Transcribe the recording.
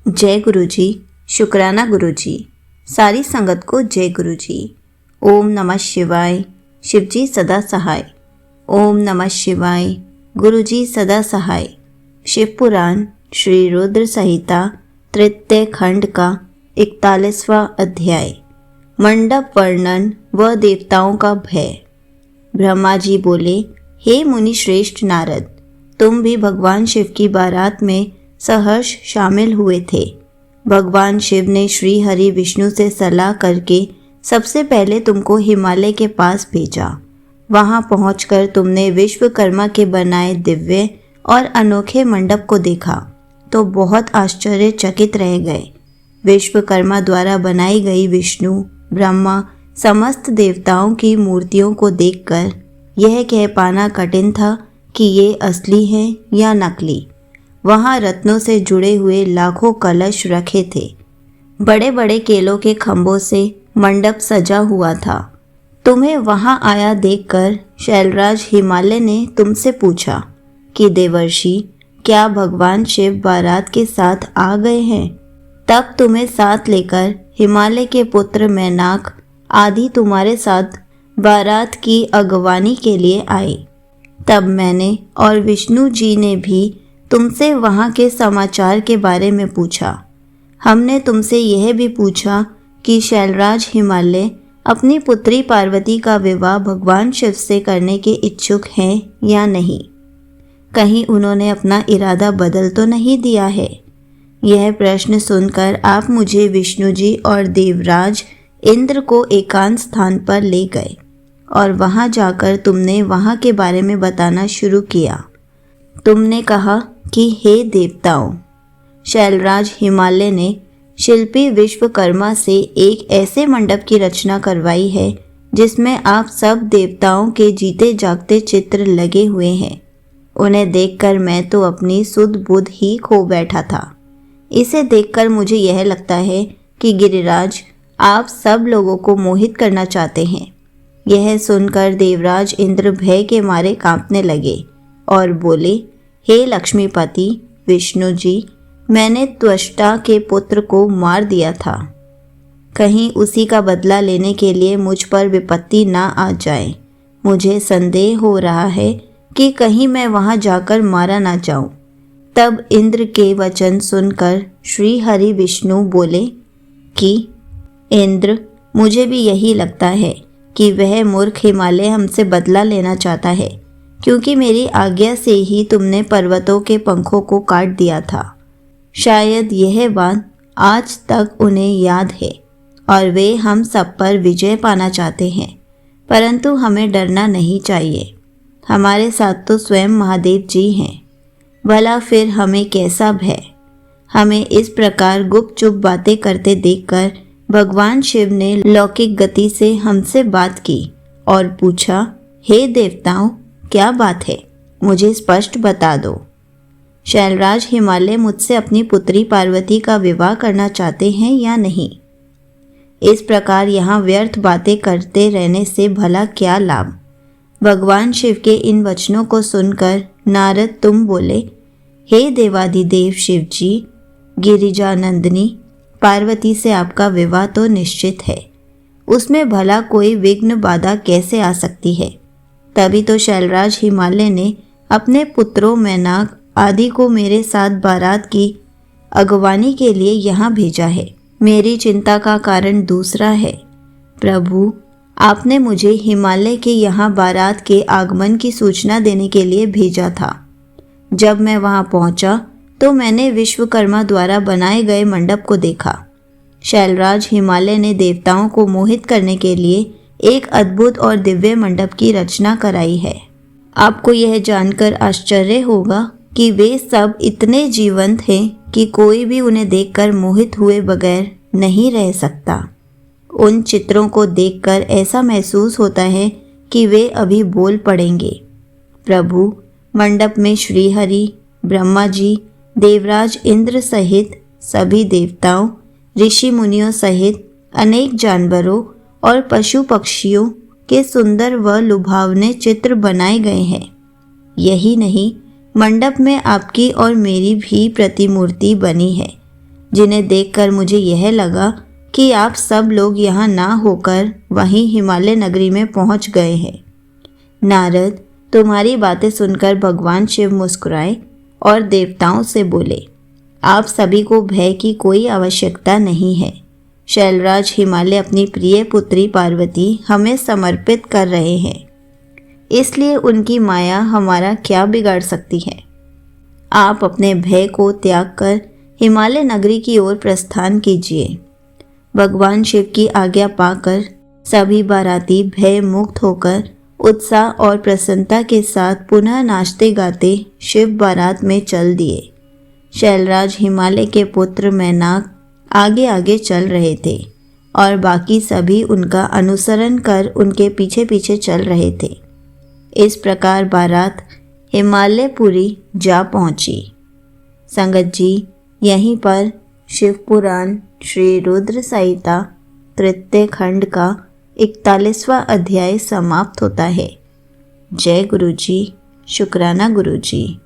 जय गुरु जी। शुक्राना गुरु जी। सारी संगत को जय गुरु जी। ओम नमः शिवाय। शिव जी सदा सहाय। ओम नमः शिवाय। गुरु जी सदा सहाय। शिव पुराण श्री रुद्र संहिता तृतीय खंड का 41वां अध्याय। मंडप वर्णन व देवताओं का भय। ब्रह्मा जी बोले, हे मुनि श्रेष्ठ नारद, तुम भी भगवान शिव की बारात में सहर्ष शामिल हुए थे। भगवान शिव ने श्री हरि विष्णु से सलाह करके सबसे पहले तुमको हिमालय के पास भेजा। वहां पहुंचकर तुमने विश्वकर्मा के बनाए दिव्य और अनोखे मंडप को देखा तो बहुत आश्चर्यचकित रह गए। विश्वकर्मा द्वारा बनाई गई विष्णु, ब्रह्मा, समस्त देवताओं की मूर्तियों को देखकर यह कह पाना कठिन था कि ये असली हैं या नकली। वहाँ रत्नों से जुड़े हुए लाखों कलश रखे थे। बड़े बड़े केलों के खंभों से मंडप सजा हुआ था। तुम्हें वहाँ आया देखकर शैलराज हिमालय ने तुमसे पूछा कि देवर्षि, क्या भगवान शिव बारात के साथ आ गए हैं? तब तुम्हें साथ लेकर हिमालय के पुत्र मैनाक आदि तुम्हारे साथ बारात की अगवानी के लिए आए। तब मैंने और विष्णु जी ने भी तुमसे वहाँ के समाचार के बारे में पूछा। हमने तुमसे यह भी पूछा कि शैलराज हिमालय अपनी पुत्री पार्वती का विवाह भगवान शिव से करने के इच्छुक हैं या नहीं। कहीं उन्होंने अपना इरादा बदल तो नहीं दिया है? यह प्रश्न सुनकर आप मुझे विष्णु जी और देवराज इंद्र को एकांत स्थान पर ले गए और वहां जाकर तुमने वहां के बारे में बताना शुरू किया। तुमने कहा कि हे देवताओं, शैलराज हिमालय ने शिल्पी विश्वकर्मा से एक ऐसे मंडप की रचना करवाई है जिसमें आप सब देवताओं के जीते जागते चित्र लगे हुए हैं। उन्हें देखकर मैं तो अपनी सुध बुध ही खो बैठा था। इसे देखकर मुझे यह लगता है कि गिरिराज आप सब लोगों को मोहित करना चाहते हैं। यह सुनकर देवराज इंद्र भय के मारे कांपने लगे और बोले, हे लक्ष्मीपति विष्णु जी, मैंने त्वष्टा के पुत्र को मार दिया था। कहीं उसी का बदला लेने के लिए मुझ पर विपत्ति ना आ जाए। मुझे संदेह हो रहा है कि कहीं मैं वहां जाकर मारा ना जाऊं। तब इंद्र के वचन सुनकर श्री हरि विष्णु बोले कि इंद्र, मुझे भी यही लगता है कि वह मूर्ख हिमालय हमसे बदला लेना चाहता है, क्योंकि मेरी आज्ञा से ही तुमने पर्वतों के पंखों को काट दिया था। शायद यह बात आज तक उन्हें याद है और वे हम सब पर विजय पाना चाहते हैं, परंतु हमें डरना नहीं चाहिए। हमारे साथ तो स्वयं महादेव जी हैं। भला फिर हमें कैसा भय? हमें इस प्रकार गुपचुप बातें करते देखकर भगवान शिव ने लौकिक गति से हमसे बात की और पूछा, हे देवताओं, क्या बात है? मुझे स्पष्ट बता दो। शैलराज हिमालय मुझसे अपनी पुत्री पार्वती का विवाह करना चाहते हैं या नहीं? इस प्रकार यहाँ व्यर्थ बातें करते रहने से भला क्या लाभ? भगवान शिव के इन वचनों को सुनकर नारद तुम बोले, हे देवाधिदेव शिव जी, गिरिजानंदिनी पार्वती से आपका विवाह तो निश्चित है। उसमें भला कोई विघ्न बाधा कैसे आ सकती है? तभी तो शैलराज हिमालय ने अपने पुत्रों मैनाक आदि को मेरे साथ बारात की अगवानी के लिए यहाँ भेजा है। मेरी चिंता का कारण दूसरा है। प्रभु, आपने मुझे हिमालय के यहाँ बारात के आगमन की सूचना देने के लिए भेजा था। जब मैं वहाँ पहुँचा तो मैंने विश्वकर्मा द्वारा बनाए गए मंडप को देखा। शैलराज हिमालय ने देवताओं को मोहित करने के लिए एक अद्भुत और दिव्य मंडप की रचना कराई है। आपको यह जानकर आश्चर्य होगा कि वे सब इतने जीवंत हैं कि कोई भी उन्हें देखकर मोहित हुए बगैर नहीं रह सकता। उन चित्रों को देखकर ऐसा महसूस होता है कि वे अभी बोल पड़ेंगे। प्रभु, मंडप में श्री हरि, ब्रह्मा जी, देवराज इंद्र सहित सभी देवताओं, ऋषि मुनियों सहित अनेक जानवरों और पशु पक्षियों के सुंदर व लुभावने चित्र बनाए गए हैं। यही नहीं, मंडप में आपकी और मेरी भी प्रतिमूर्ति बनी है। जिन्हें देखकर मुझे यह लगा कि आप सब लोग यहाँ ना होकर वहीं हिमालय नगरी में पहुँच गए हैं। नारद, तुम्हारी बातें सुनकर भगवान शिव मुस्कुराए और देवताओं से बोले, आप सभी को भय की कोई आवश्यकता नहीं है। शैलराज हिमालय अपनी प्रिय पुत्री पार्वती हमें समर्पित कर रहे हैं, इसलिए उनकी माया हमारा क्या बिगाड़ सकती है। आप अपने भय को त्याग कर हिमालय नगरी की ओर प्रस्थान कीजिए। भगवान शिव की आज्ञा पाकर सभी बाराती भय मुक्त होकर उत्साह और प्रसन्नता के साथ पुनः नाचते गाते शिव बारात में चल दिए। शैलराज हिमालय के पुत्र मैनाक आगे आगे चल रहे थे और बाकी सभी उनका अनुसरण कर उनके पीछे पीछे चल रहे थे। इस प्रकार बारात हिमालयपुरी जा पहुंची। संगत जी, यहीं पर शिव पुराण श्री रुद्र संहिता तृतीय खंड का 41वां अध्याय समाप्त होता है। जय गुरु जी। शुक्राना गुरु जी।